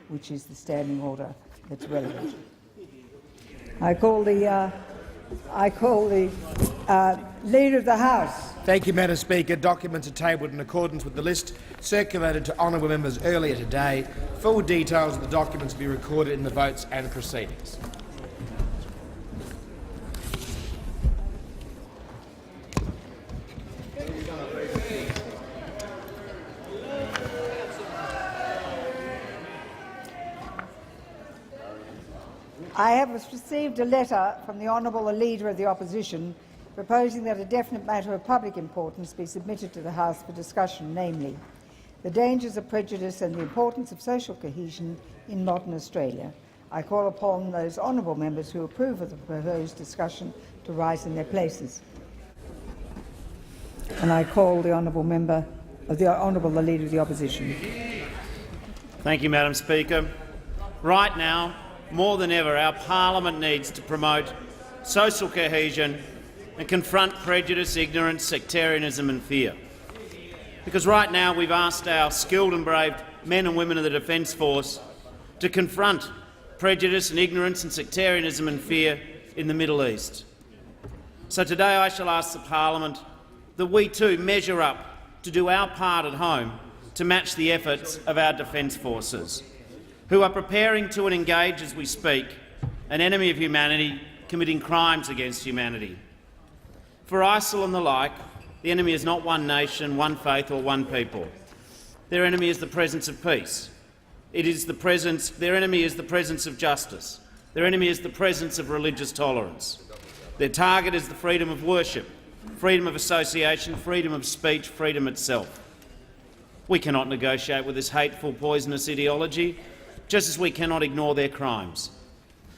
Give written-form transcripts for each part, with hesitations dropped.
which is the standing order that's relevant. I call the Leader of the House. Thank you, Madam Speaker. Documents are tabled in accordance with the list circulated to honourable members earlier today. Full details of the documents will be recorded in the votes and proceedings. I have received a letter from the Honourable Leader of the Opposition proposing that a definite matter of public importance be submitted to the House for discussion, namely the dangers of prejudice and the importance of social cohesion in modern Australia. I call upon those honourable members who approve of the proposed discussion to rise in their places. And I call the Honourable Member of the Leader of the Opposition. Thank you, Madam Speaker. Right now, more than ever, our parliament needs to promote social cohesion and confront prejudice, ignorance, sectarianism and fear. Because right now we've asked our skilled and brave men and women of the Defence Force to confront prejudice and ignorance and sectarianism and fear in the Middle East. So today I shall ask the Parliament that we too measure up to do our part at home to match the efforts of our Defence Forces, who are preparing to and engage as we speak an enemy of humanity committing crimes against humanity. For ISIL and the like, the enemy is not one nation, one faith or one people. Their enemy is the presence of peace. Their enemy is the presence of justice. Their enemy is the presence of religious tolerance. Their target is the freedom of worship, freedom of association, freedom of speech, freedom itself. We cannot negotiate with this hateful, poisonous ideology, just as we cannot ignore their crimes.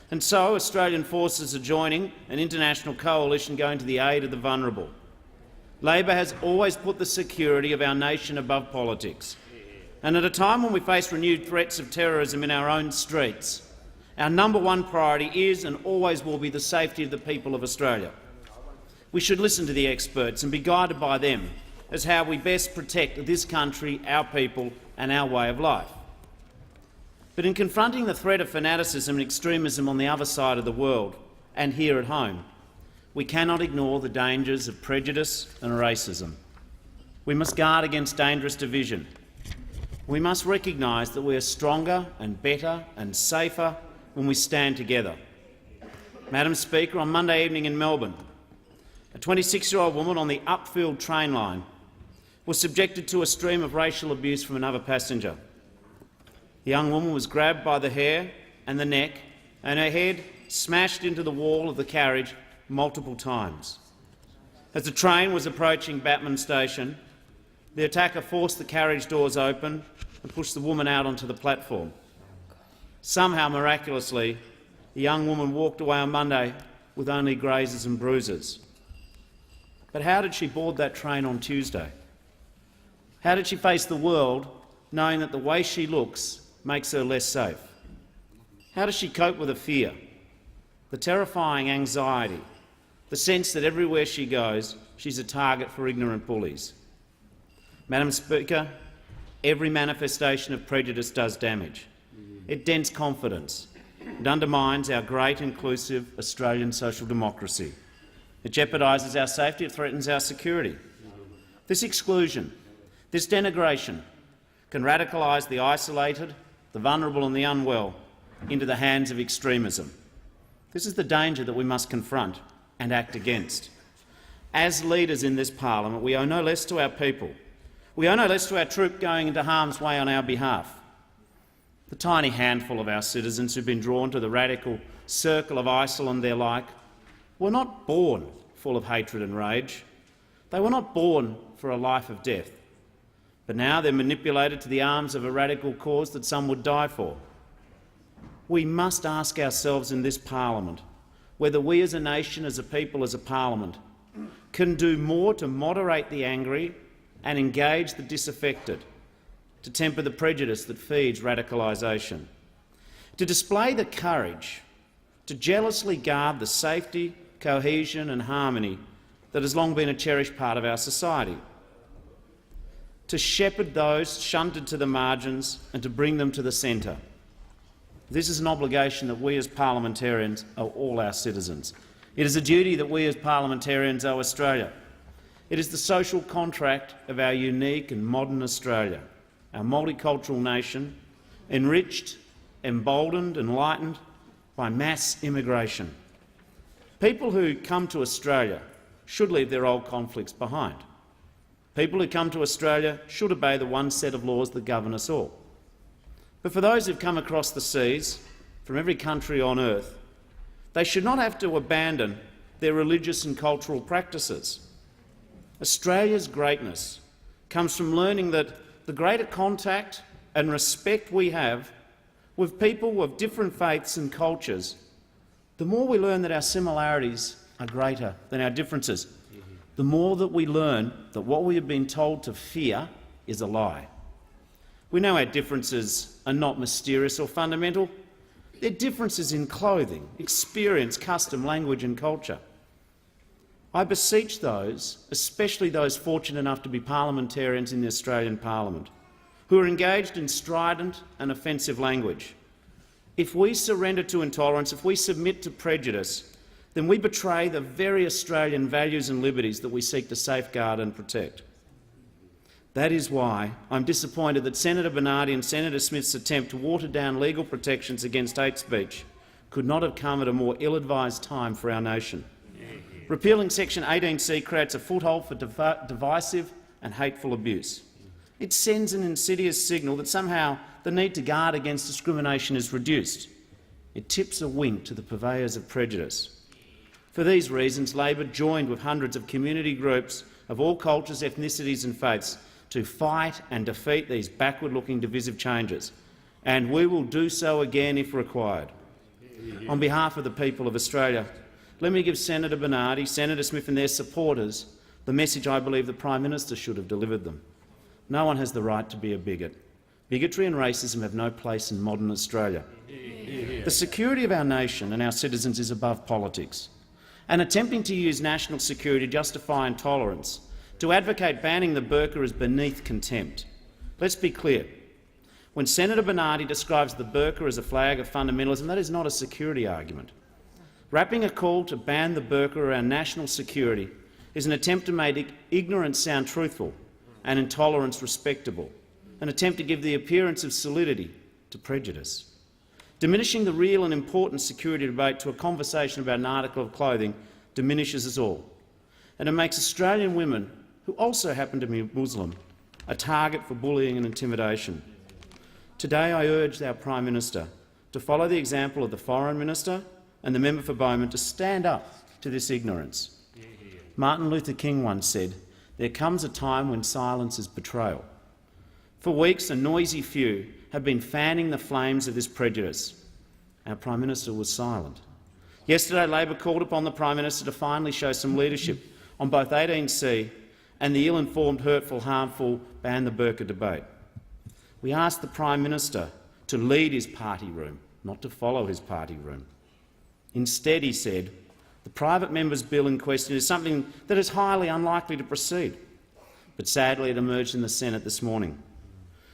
And so Australian forces are joining an international coalition going to the aid of the vulnerable. Labor has always put the security of our nation above politics. And at a time when we face renewed threats of terrorism in our own streets, our number one priority is and always will be the safety of the people of Australia. We should listen to the experts and be guided by them as how we best protect this country, our people and our way of life. But in confronting the threat of fanaticism and extremism on the other side of the world and here at home, we cannot ignore the dangers of prejudice and racism. We must guard against dangerous division. We must recognise that we are stronger and better and safer when we stand together. Madam Speaker, on Monday evening in Melbourne, a 26-year-old woman on the Upfield train line was subjected to a stream of racial abuse from another passenger. The young woman was grabbed by the hair and the neck, and her head smashed into the wall of the carriage multiple times. As the train was approaching Batman Station, the attacker forced the carriage doors open and pushed the woman out onto the platform. Somehow, miraculously, the young woman walked away on Monday with only grazes and bruises. But how did she board that train on Tuesday? How did she face the world knowing that the way she looks makes her less safe? How does she cope with the fear, the terrifying anxiety, the sense that everywhere she goes she's a target for ignorant bullies? Madam Speaker, every manifestation of prejudice does damage. It dents confidence. It undermines our great, inclusive Australian social democracy. It jeopardises our safety. It threatens our security. This exclusion, this denigration, can radicalise the isolated, the vulnerable and the unwell into the hands of extremism. This is the danger that we must confront and act against. As leaders in this parliament, we owe no less to our people. We owe no less to our troop going into harm's way on our behalf. The tiny handful of our citizens who've been drawn to the radical circle of ISIL and their like were not born full of hatred and rage. They were not born for a life of death. But now they're manipulated to the arms of a radical cause that some would die for. We must ask ourselves in this parliament whether we as a nation, as a people, as a parliament, can do more to moderate the angry and engage the disaffected, to temper the prejudice that feeds radicalisation, to display the courage to jealously guard the safety, cohesion and harmony that has long been a cherished part of our society, to shepherd those shunted to the margins and to bring them to the centre, This is an obligation that we as parliamentarians owe all our citizens. It is a duty that we as parliamentarians owe Australia. It is the social contract of our unique and modern Australia, our multicultural nation, enriched, emboldened, enlightened by mass immigration. People who come to Australia should leave their old conflicts behind. People who come to Australia should obey the one set of laws that govern us all. But for those who've come across the seas from every country on earth, they should not have to abandon their religious and cultural practices. Australia's greatness comes from learning that the greater contact and respect we have with people of different faiths and cultures, the more we learn that our similarities are greater than our differences, the more that we learn that what we have been told to fear is a lie. We know our differences are not mysterious or fundamental. They're differences in clothing, experience, custom, language and culture. I beseech those, especially those fortunate enough to be parliamentarians in the Australian Parliament, who are engaged in strident and offensive language. If we surrender to intolerance, if we submit to prejudice, then we betray the very Australian values and liberties that we seek to safeguard and protect. That is why I'm disappointed that Senator Bernardi and Senator Smith's attempt to water down legal protections against hate speech could not have come at a more ill-advised time for our nation. Repealing Section 18C creates a foothold for divisive and hateful abuse. It sends an insidious signal that somehow the need to guard against discrimination is reduced. It tips a wink to the purveyors of prejudice. For these reasons, Labor joined with hundreds of community groups of all cultures, ethnicities and faiths to fight and defeat these backward-looking divisive changes, and we will do so again if required. On behalf of the people of Australia, let me give Senator Bernardi, Senator Smith and their supporters the message I believe the Prime Minister should have delivered them. No one has the right to be a bigot. Bigotry and racism have no place in modern Australia. The security of our nation and our citizens is above politics, and attempting to use national security to justify intolerance, to advocate banning the burqa is beneath contempt. Let's be clear. When Senator Bernardi describes the burqa as a flag of fundamentalism, that is not a security argument. Wrapping a call to ban the burqa around national security is an attempt to make ignorance sound truthful and intolerance respectable, an attempt to give the appearance of solidity to prejudice. Diminishing the real and important security debate to a conversation about an article of clothing diminishes us all, and it makes Australian women, who also happen to be Muslim, a target for bullying and intimidation. Today I urge our Prime Minister to follow the example of the Foreign Minister and the member for Bowman to stand up to this ignorance. Martin Luther King once said, "There comes a time when silence is betrayal." For weeks, a noisy few have been fanning the flames of this prejudice. Our Prime Minister was silent. Yesterday, Labor called upon the Prime Minister to finally show some leadership on both 18C and the ill-informed, hurtful, harmful ban the burqa debate. We asked the Prime Minister to lead his party room, not to follow his party room. Instead, he said, the private member's bill in question is something that is highly unlikely to proceed. But sadly, it emerged in the Senate this morning.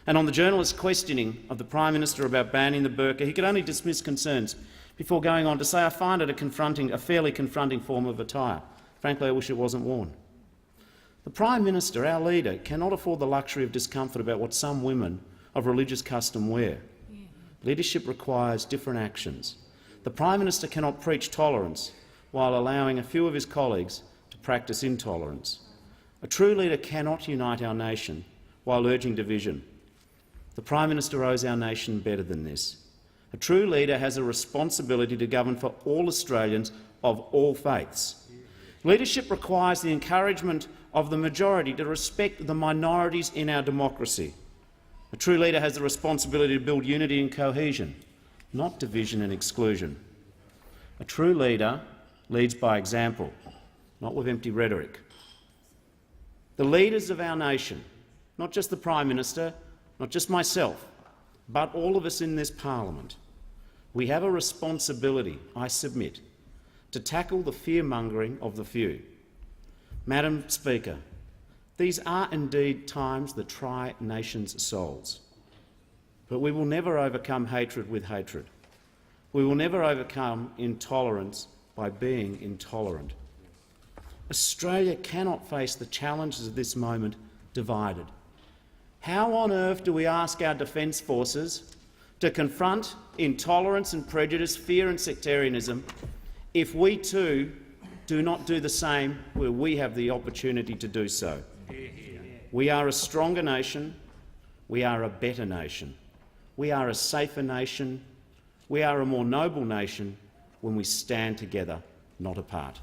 And on the journalist's questioning of the Prime Minister about banning the burqa, he could only dismiss concerns before going on to say, "I find it a fairly confronting form of attire. Frankly, I wish it wasn't worn." The Prime Minister, our leader, cannot afford the luxury of discomfort about what some women of religious custom wear. Leadership requires different actions. The Prime Minister cannot preach tolerance while allowing a few of his colleagues to practice intolerance. A true leader cannot unite our nation while urging division. The Prime Minister owes our nation better than this. A true leader has a responsibility to govern for all Australians of all faiths. Leadership requires the encouragement of the majority to respect the minorities in our democracy. A true leader has the responsibility to build unity and cohesion, not division and exclusion. A true leader leads by example, not with empty rhetoric. The leaders of our nation, not just the Prime Minister, not just myself, but all of us in this parliament, we have a responsibility, I submit, to tackle the fear-mongering of the few. Madam Speaker, these are indeed times that try nations' souls. But we will never overcome hatred with hatred. We will never overcome intolerance by being intolerant. Australia cannot face the challenges of this moment divided. How on earth do we ask our Defence Forces to confront intolerance and prejudice, fear and sectarianism if we too do not do the same where we have the opportunity to do so? We are a stronger nation. We are a better nation. We are a safer nation. We are a more noble nation when we stand together, not apart.